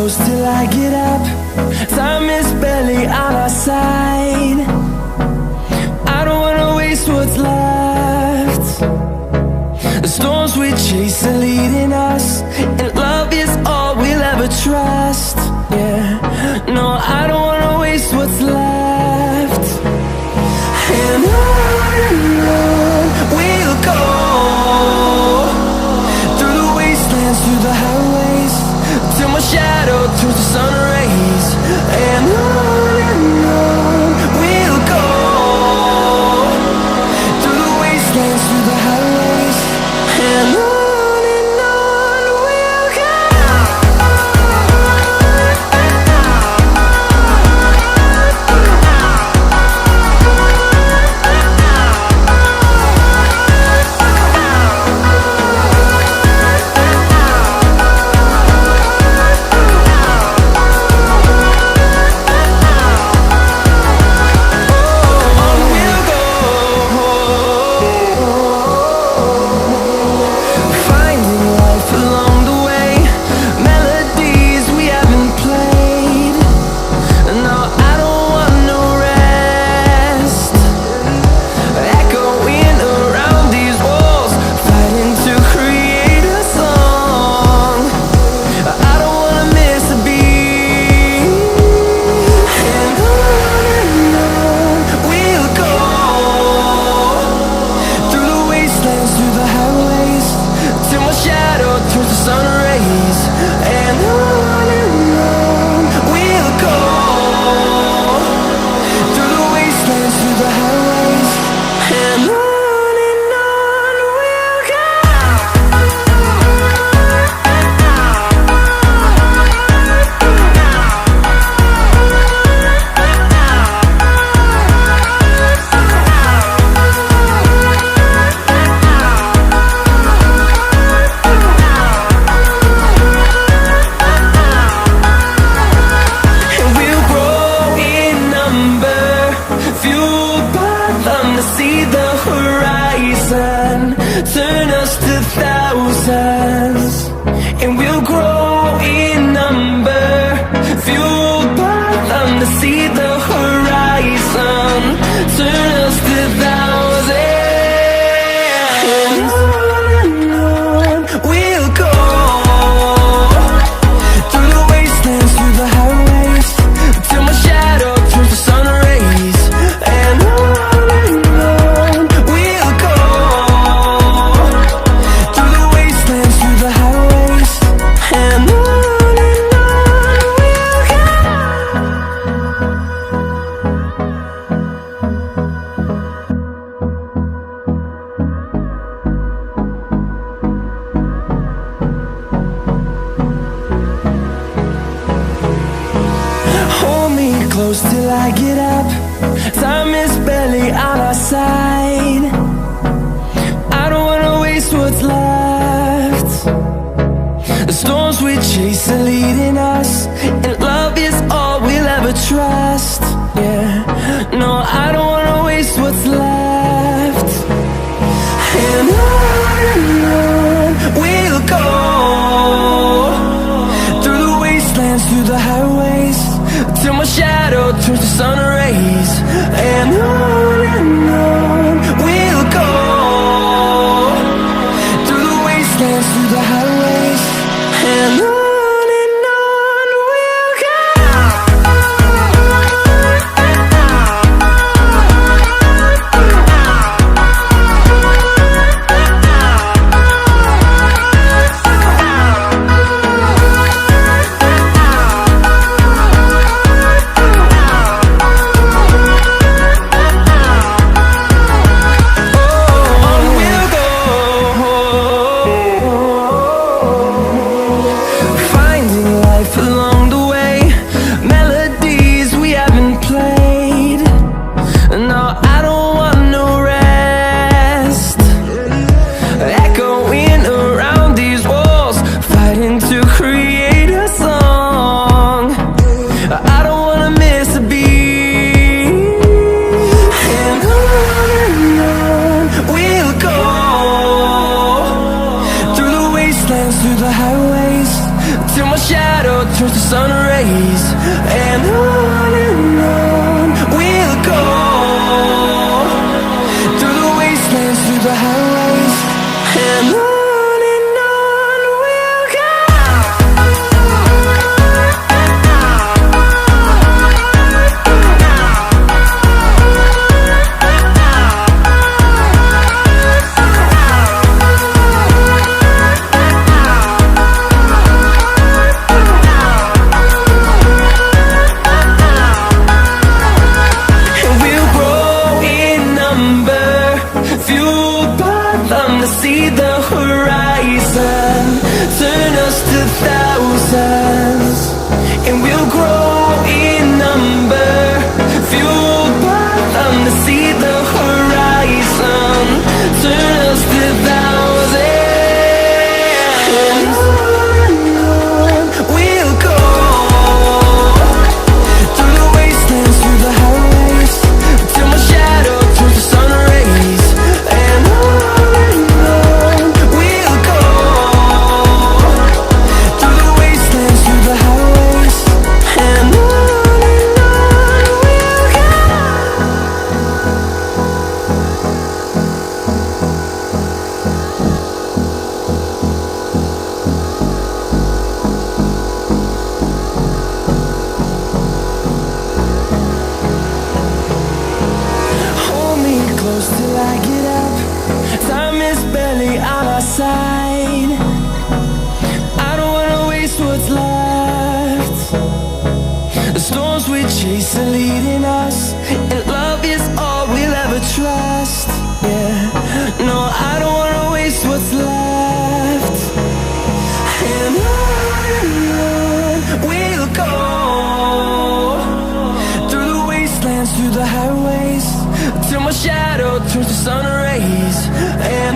close till I get up. Time is barely on our side. I don't wanna waste what's left. The storms we chase are leading us, and love is all we'll ever trust. Yeah, no, I don't wanna waste what's left. And on we'll go, through the wastelands, through the highways, till my shadow turns to sun rays. And on we'll go, through the wastelands, through the highways, and on we'll go. Turn us to thousands, and we'll grow in number, fueled by them to see the horizon. Turn us to thousands, and on we'll go, through the wastelands, through the highways, till my shadow turns to sun rays. And on we'll go, through the wastelands, through the highways, and on we'll go. Hold me close till I get up. Time is barely on our side. I don't wanna waste what's left. The storms we chase are leading us, and love is all we'll ever trust. Yeah, no, I don't wanna waste what's left. And on we'll go, through the wastelands, through the highways, till my shadow turns to sun rays. And on we'll go, through the wastelands, through the highways, and on we'll go. Hold me close till I get up. Time is barely on our side. I don't wanna waste what's left. The storms we chase are leading us, and love is all we'll ever trust. Yeah, no, I don't wanna waste what's left. And on we'll go, through the wastelands, through the highways, till my shadow turns to sun rays. And